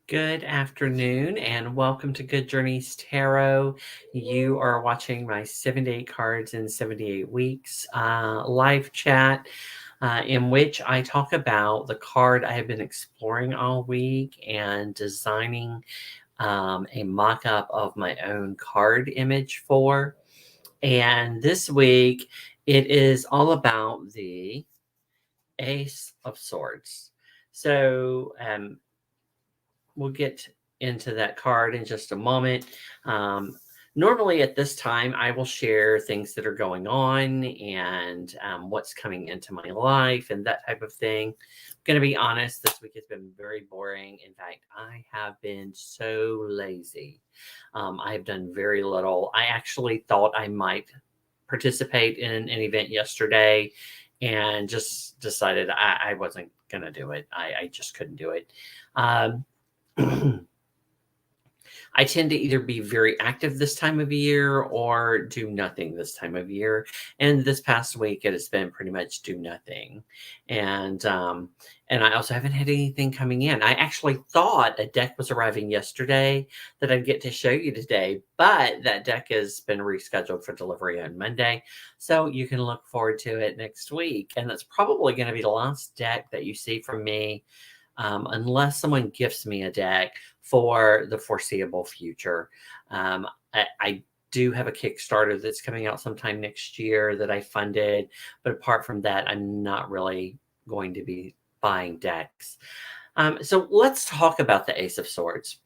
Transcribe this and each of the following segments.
Good afternoon and welcome to Good Journeys Tarot. You are watching my 78 cards in 78 weeks live chat in which I talk about the card I have been exploring all week and designing a mock up of my own card image for. And this week it is all about the Ace of Swords. So, we'll get into that card in just a moment. Normally at this time, I will share things that are going on and what's coming into my life and that type of thing. I'm going to be honest, this week has been very boring. In fact, I have been so lazy. I have done very little. I actually thought I might participate in an event yesterday and just decided I wasn't going to do it. I just couldn't do it. I tend to either be very active this time of year or do nothing this time of year. And this past week, it has been pretty much do nothing. And I also haven't had anything coming in. I actually thought a deck was arriving yesterday that I'd get to show you today, but that deck has been rescheduled for delivery on Monday. So you can look forward to it next week. And that's probably going to be the last deck that you see from me. Unless someone gifts me a deck for the foreseeable future. I do have a Kickstarter that's coming out sometime next year that I funded, but apart from that, I'm not really going to be buying decks. So let's talk about the Ace of Swords.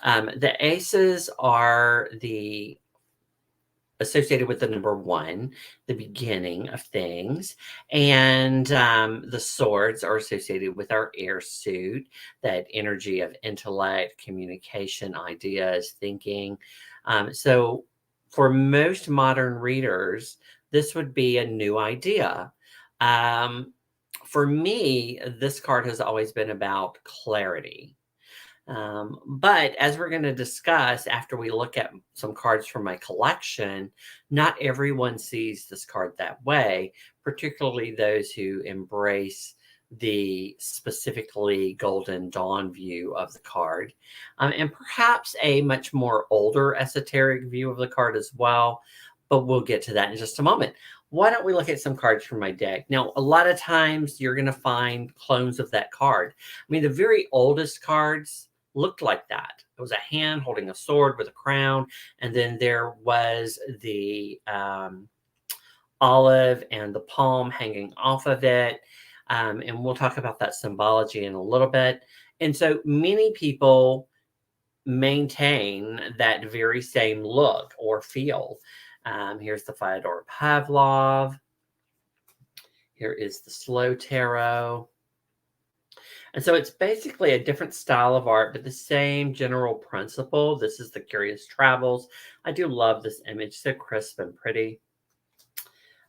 The aces are associated with the number one, the beginning of things. And the swords are associated with our air suit, that energy of intellect, communication, ideas, thinking. So for most modern readers, this would be a new idea. For me, this card has always been about clarity. But as we're going to discuss after we look at some cards from my collection, not everyone sees this card that way, particularly those who embrace the specifically Golden Dawn view of the card, and perhaps a much more older esoteric view of the card as well. But we'll get to that in just a moment. Why don't we look at some cards from my deck? Now, a lot of times you're going to find clones of that card. I mean, the very oldest cards looked like that. It was a hand holding a sword with a crown, and then there was the olive and the palm hanging off of it. And we'll talk about that symbology in a little bit. And so many people maintain that very same look or feel. Here's the Fyodor Pavlov. Here is the Slow Tarot. And so it's basically a different style of art, but the same general principle. This is the Curious Travels. I do love this image, so crisp and pretty.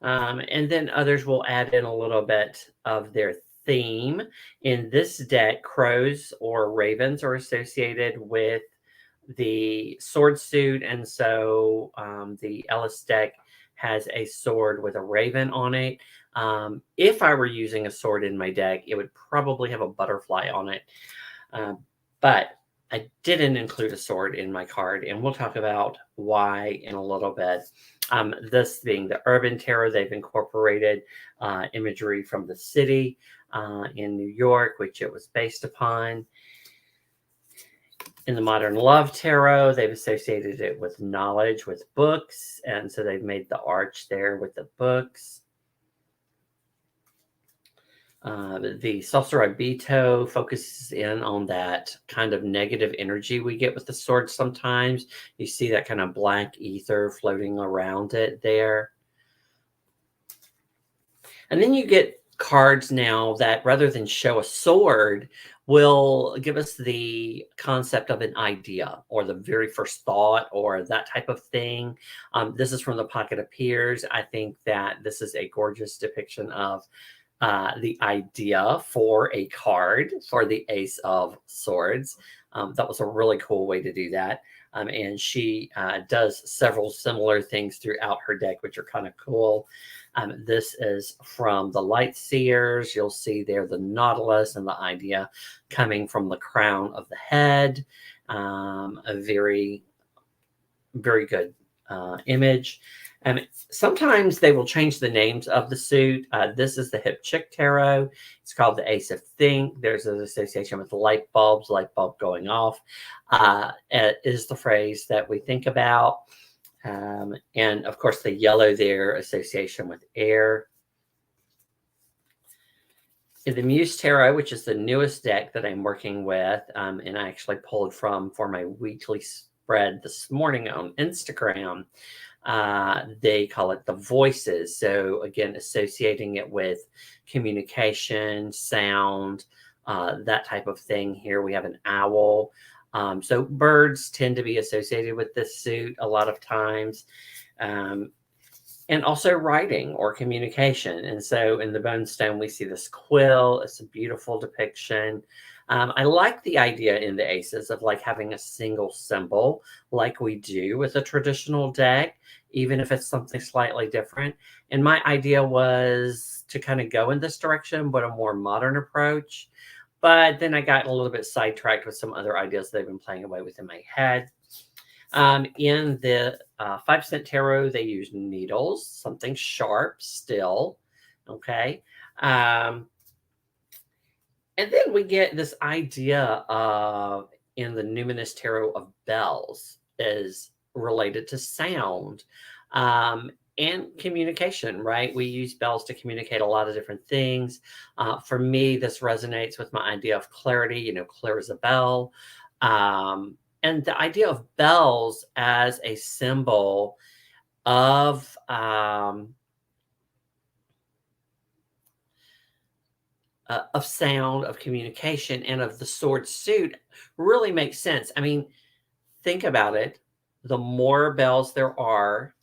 And then others will add in a little bit of their theme. In this deck, crows or ravens are associated with the sword suit. And so the Ellis deck has a sword with a raven on it. If I were using a sword in my deck, it would probably have a butterfly on it. But I didn't include a sword in my card, and we'll talk about why in a little bit. This being the Urban Tarot, they've incorporated imagery from the city in New York, which it was based upon. In the Modern Love Tarot, they've associated it with knowledge, with books, and so they've made the arch there with the books. The Salsarabito focuses in on that kind of negative energy we get with the sword sometimes. You see that kind of black ether floating around it there. And then you get cards now that rather than show a sword, will give us the concept of an idea or the very first thought or that type of thing. This is from the Pocket of Peers. I think that this is a gorgeous depiction of the idea for a card for the Ace of Swords. That was a really cool way to do that. And she does several similar things throughout her deck, which are kind of cool. This is from the Light Seers. You'll see there the Nautilus and the idea coming from the crown of the head. A very, very good image. Sometimes they will change the names of the suit. This is the Hip Chick Tarot. It's called the Ace of Think. There's an association with light bulbs, light bulb going off is the phrase that we think about. And of course, the yellow there, association with air. In the Muse Tarot, which is the newest deck that I'm working with, and I actually pulled from for my weekly spread this morning on Instagram, they call it the voices. So again, associating it with communication, sound, that type of thing. Here we have an owl. So birds tend to be associated with this suit a lot of times. And also writing or communication. And so in the Bone Stone, we see this quill. It's a beautiful depiction. I like the idea in the Aces of like having a single symbol like we do with a traditional deck, even if it's something slightly different. And my idea was to kind of go in this direction, but a more modern approach. But then I got a little bit sidetracked with some other ideas that I've been playing away with in my head. In the 5 Cent Tarot, they use needles, something sharp still. Okay. And then we get this idea of, in the Numinous Tarot, of bells is related to sound and communication, right? We use bells to communicate a lot of different things. For me, this resonates with my idea of clarity, clear as a bell. And the idea of bells as a symbol of sound, of communication, and of the sword suit really makes sense. I mean, think about it. The more bells there are,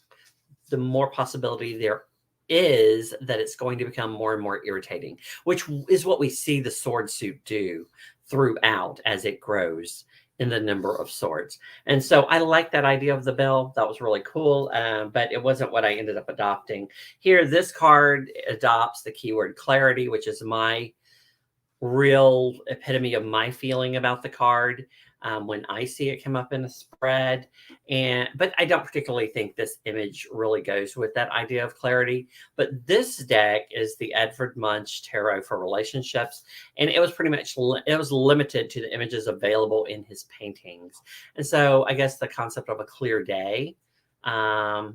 the more possibility there is that it's going to become more and more irritating, which is what we see the sword suit do throughout as it grows in the number of swords. And so I like that idea of the bell. That was really cool, but it wasn't what I ended up adopting. Here, this card adopts the keyword clarity, which is my real epitome of my feeling about the card when I see it come up in a spread. But I don't particularly think this image really goes with that idea of clarity. But this deck is the Edvard Munch Tarot for Relationships, and it was pretty much limited to the images available in his paintings. And so I guess the concept of a clear day, the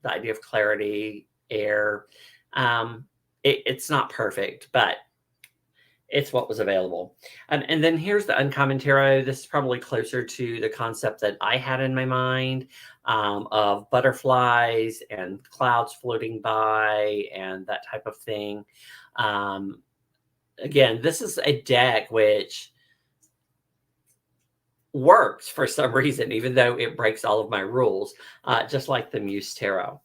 idea of clarity, air, it's not perfect, but it's what was available. And then here's the Uncommon Tarot. This is probably closer to the concept that I had in my mind of butterflies and clouds floating by and that type of thing. Again, this is a deck which works for some reason, even though it breaks all of my rules, just like the Muse Tarot.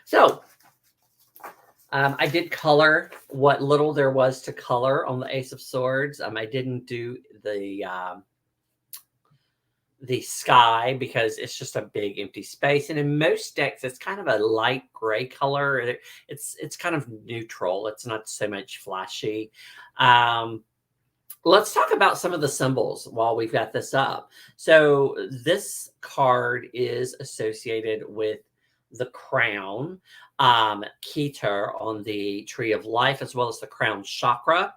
So I did color what little there was to color on the Ace of Swords. I didn't do the sky because it's just a big empty space. And in most decks, it's kind of a light gray color. It's kind of neutral. It's not so much flashy. Let's talk about some of the symbols while we've got this up. So this card is associated with the crown, Keter on the Tree of Life, as well as the crown chakra.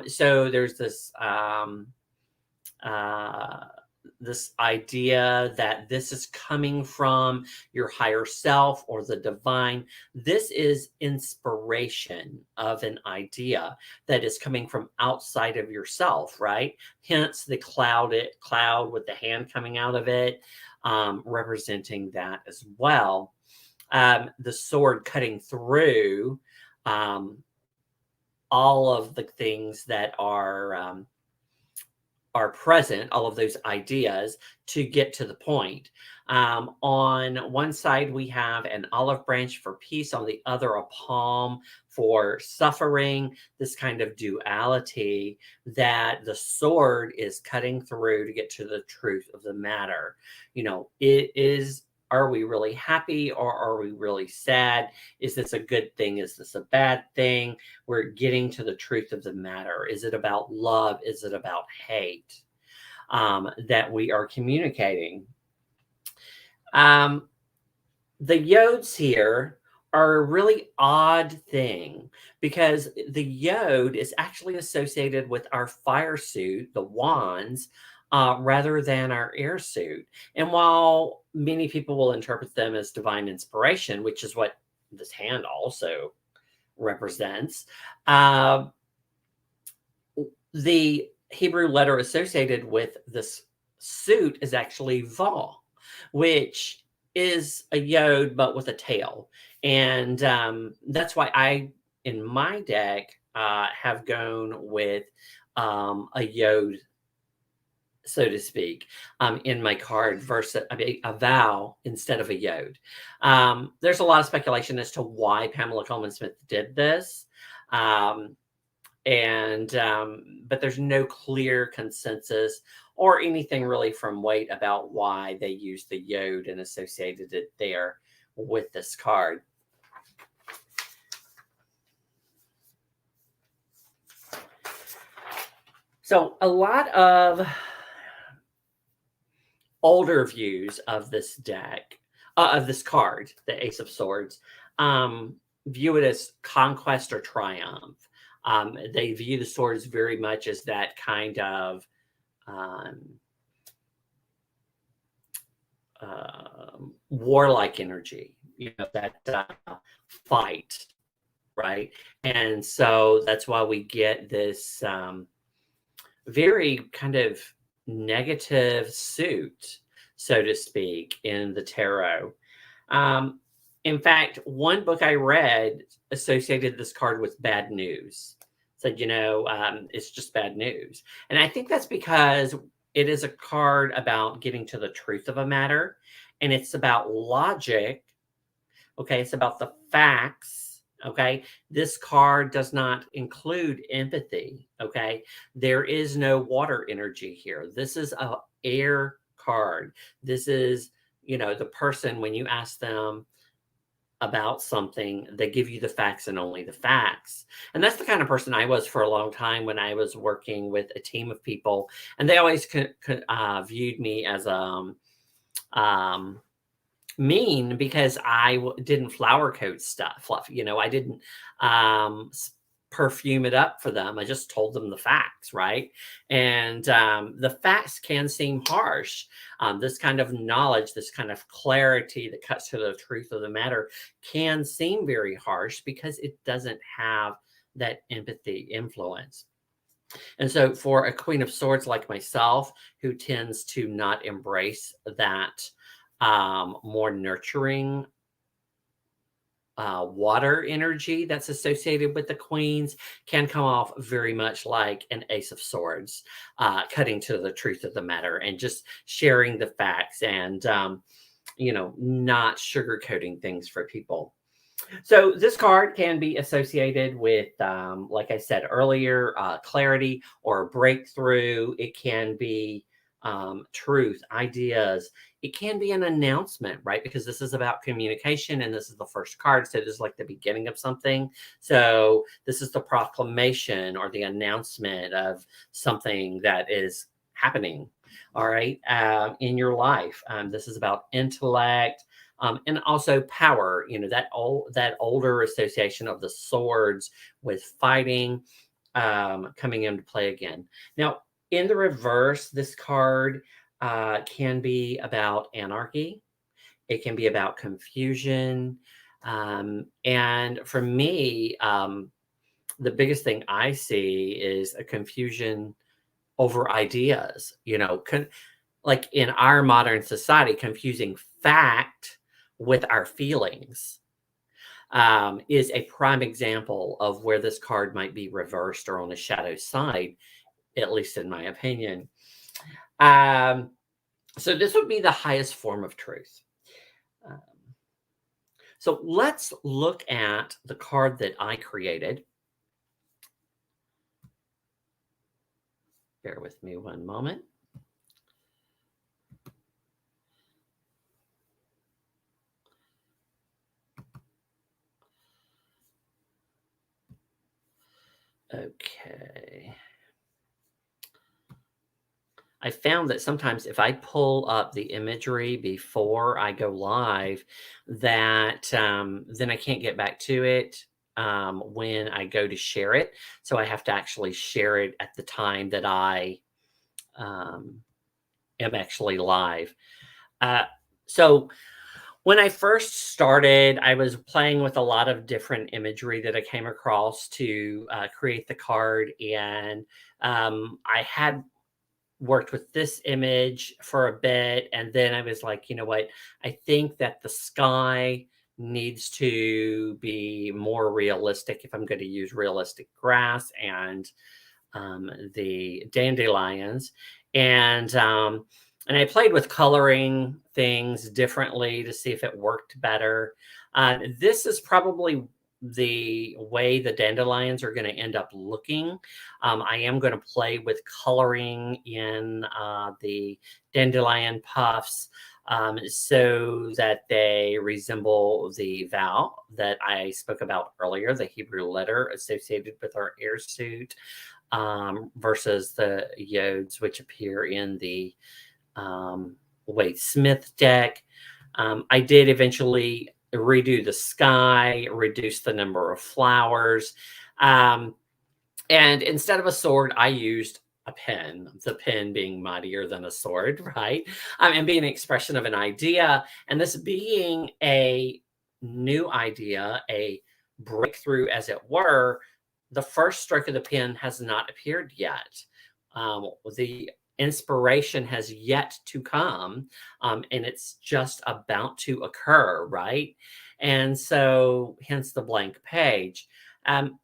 So there's this this idea that this is coming from your higher self or the divine. This is inspiration of an idea that is coming from outside of yourself, right? Hence the cloud with the hand coming out of it, representing that as well. The sword cutting through all of the things that are present, all of those ideas, to get to the point. On one side, we have an olive branch for peace. On the other, a palm for suffering. This kind of duality that the sword is cutting through to get to the truth of the matter. It is Are we really happy or are we really sad? Is this a good thing? Is this a bad thing? We're getting to the truth of the matter. Is it about love? Is it about hate that we are communicating? Um, the yods here are a really odd thing because the yod is actually associated with our fire suit, the wands, rather than our air suit. And while many people will interpret them as divine inspiration, which is what this hand also represents, uh, the Hebrew letter associated with this suit is actually Vav, which is a yod but with a tail. And that's why I, in my deck, have gone with a yod, so to speak, in my card versus a vow instead of a yod. There's a lot of speculation as to why Pamela Coleman Smith did this. Um, and but there's no clear consensus or anything really from Waite about why they used the yod and associated it there with this card. So a lot of older views of this deck, of this card, the Ace of Swords, view it as conquest or triumph. They view the swords very much as that kind of um, warlike energy, that fight, right? And so that's why we get this very kind of negative suit, so to speak, in the tarot. In fact, one book I read associated this card with bad news. Said, it's just bad news. And I think that's because it is a card about getting to the truth of a matter, and it's about logic. Okay, it's about the facts. Okay, this card does not include empathy. Okay, there is no water energy here. This is a air card. This is, the person, when you ask them about something, they give you the facts and only the facts. And that's the kind of person I was for a long time when I was working with a team of people, and they always viewed me as mean because I didn't flower coat fluff. I didn't perfume it up for them. I just told them the facts, right? And the facts can seem harsh. This kind of knowledge, this kind of clarity that cuts to the truth of the matter can seem very harsh because it doesn't have that empathy influence. And so for a Queen of Swords like myself, who tends to not embrace that more nurturing water energy that's associated with the queens, can come off very much like an Ace of Swords, cutting to the truth of the matter and just sharing the facts and, not sugarcoating things for people. So this card can be associated with, like I said earlier, clarity or breakthrough. It can be truth, ideas. It can be an announcement, right? Because this is about communication and this is the first card. So this is like the beginning of something. So this is the proclamation or the announcement of something that is happening, all right, in your life. This is about intellect. And also power, that older association of the swords with fighting coming into play again. Now, in the reverse, this card can be about anarchy. It can be about confusion. And for me, the biggest thing I see is a confusion over ideas, like in our modern society, confusing fact with our feelings is a prime example of where this card might be reversed or on the shadow side, at least in my opinion. So this would be the highest form of truth. So let's look at the card that I created. Bear with me one moment. Okay. I found that sometimes if I pull up the imagery before I go live, that then I can't get back to it when I go to share it. So I have to actually share it at the time that I um, am actually live. Uh, so when I first started, I was playing with a lot of different imagery that I came across to create the card, and I had worked with this image for a bit, and then I was like, you know what? I think that the sky needs to be more realistic if I'm going to use realistic grass and the dandelions, and and I played with coloring things differently to see if it worked better. This is probably the way the dandelions are going to end up looking. I am going to play with coloring in the dandelion puffs so that they resemble the vowel that I spoke about earlier, the Hebrew letter associated with our air suit, versus the yods, which appear in the Wade Smith deck. I did eventually redo the sky, reduce the number of flowers. Um, and instead of a sword, I used a pen, the pen being mightier than a sword, right? And being an expression of an idea. And this being a new idea, a breakthrough, as it were, the first stroke of the pen has not appeared yet. The inspiration has yet to come, and it's just about to occur, right? And so, hence the blank page. Um,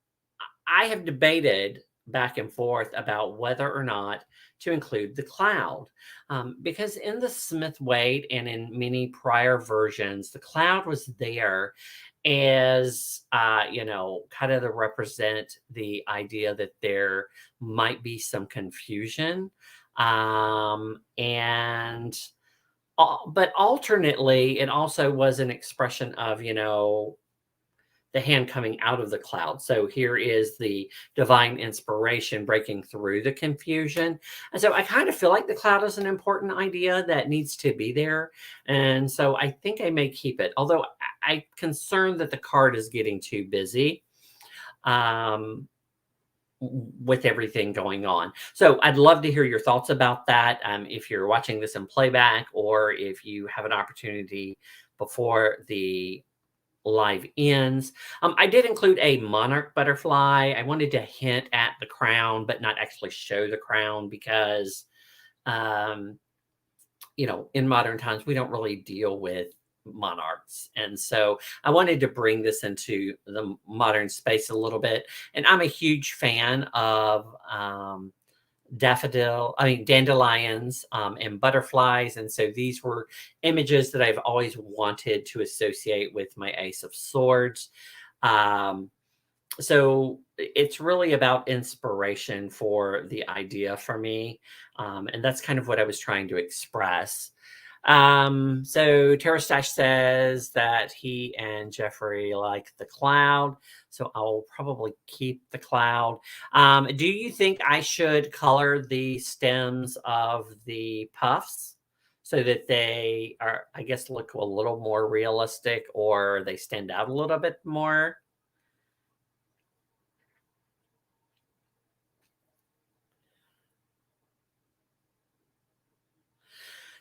I have debated back and forth about whether or not to include the cloud. Because in the Smith Wade and in many prior versions, the cloud was there as, kind of to represent the idea that there might be some confusion. And but alternately, it also was an expression of, the hand coming out of the cloud. So here is the divine inspiration breaking through the confusion. And so I kind of feel like the cloud is an important idea that needs to be there. And so I think I may keep it, although I'm concerned that the card is getting too busy. With everything going on. So I'd love to hear your thoughts about that. If you're watching this in playback, or if you have an opportunity before the live ends. I did include a monarch butterfly. I wanted to hint at the crown, but not actually show the crown because, um, in modern times, we don't really deal with monarchs. And so I wanted to bring this into the modern space a little bit. And I'm a huge fan of dandelions and butterflies. And so these were images that I've always wanted to associate with my Ace of Swords. Um, so it's really about inspiration for the idea for me. And that's kind of what I was trying to express. So Tara Stash says that he and Jeffrey like the cloud. So I'll probably keep the cloud. Do you think I should color the stems of the puffs so that they are, I guess, look a little more realistic, or they stand out a little bit more?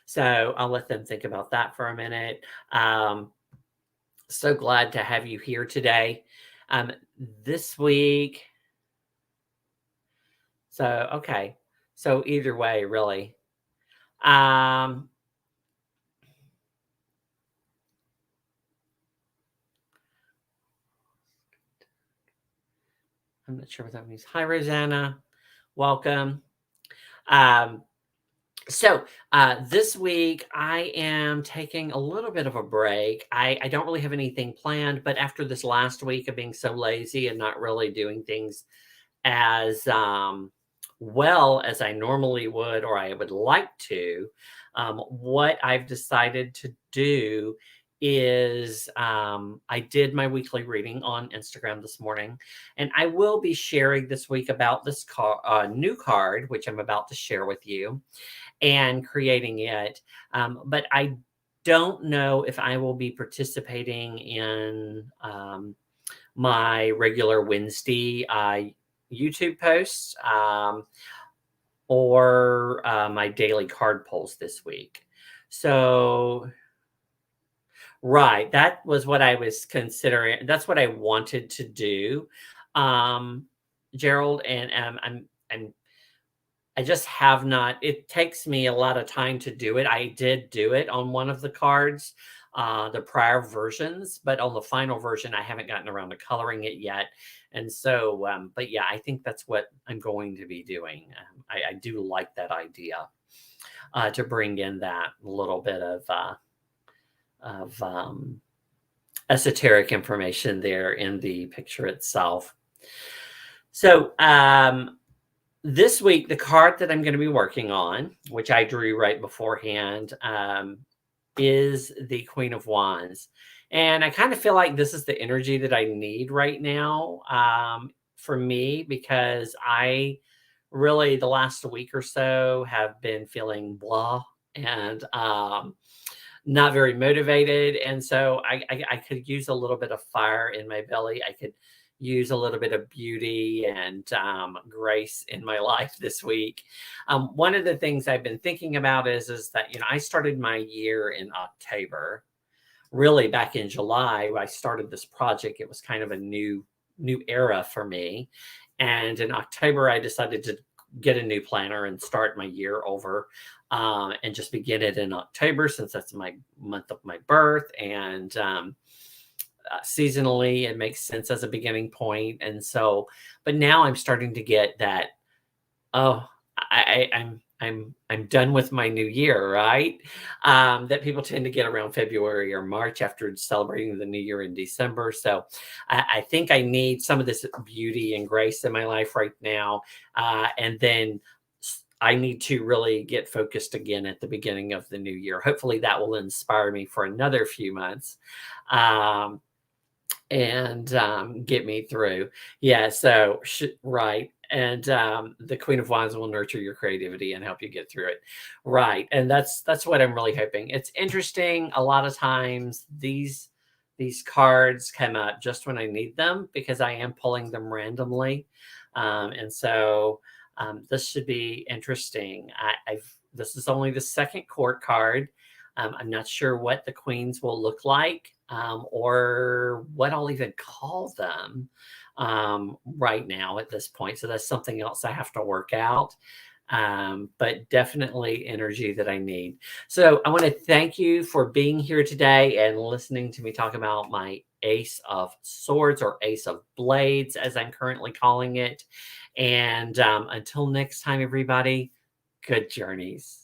So I'll let them think about that for a minute. So glad to have you here today. This week, so okay. So either way, really. Um, I'm not sure what that means. Hi, Rosanna. Welcome. Um, so this week I am taking a little bit of a break. I don't really have anything planned, but after this last week of being so lazy and not really doing things as well as I normally would, or I would like to, what I've decided to do is I did my weekly reading on Instagram this morning, and I will be sharing this week about this new card, which I'm about to share with you, and creating it. But I don't know if I will be participating in my regular Wednesday YouTube posts or my daily card polls this week. So, right, that was what I was considering. That's what I wanted to do, um, Gerald, and I just have not. It takes me a lot of time to do it. I did do it on one of the cards, the prior versions, but on the final version, I haven't gotten around to coloring it yet. And so, but yeah, I think that's what I'm going to be doing. I do like that idea to bring in that little bit of esoteric information there in the picture itself. So, this week, the card that I'm going to be working on, which I drew right beforehand, is the Queen of Wands. And I kind of feel like this is the energy that I need right now for me, because I really, the last week or so, have been feeling blah and not very motivated. And so I could use a little bit of fire in my belly. I could use a little bit of beauty and grace in my life this week. One of the things I've been thinking about is that, I started my year in October. Really, back in July, I started this project. It was kind of a new era for me. And in October, I decided to get a new planner and start my year over, and just begin it in October, since that's my month of my birth. And seasonally, it makes sense as a beginning point. And so, but now I'm starting to get that, oh, I'm done with my new year, right? That people tend to get around February or March after celebrating the new year in December. So I think I need some of this beauty and grace in my life right now. And then I need to really get focused again at the beginning of the new year. Hopefully that will inspire me for another few months. And get me through. Yeah, so right. And the Queen of Wands will nurture your creativity and help you get through it. Right. And that's what I'm really hoping. It's interesting. A lot of times these cards come up just when I need them, because I am pulling them randomly. And so this should be interesting. This is only the second court card. I'm not sure what the queens will look like, or what I'll even call them right now at this point. So that's something else I have to work out. But definitely energy that I need. So I want to thank you for being here today and listening to me talk about my Ace of Swords, or Ace of Blades, as I'm currently calling it. And until next time, everybody, good journeys.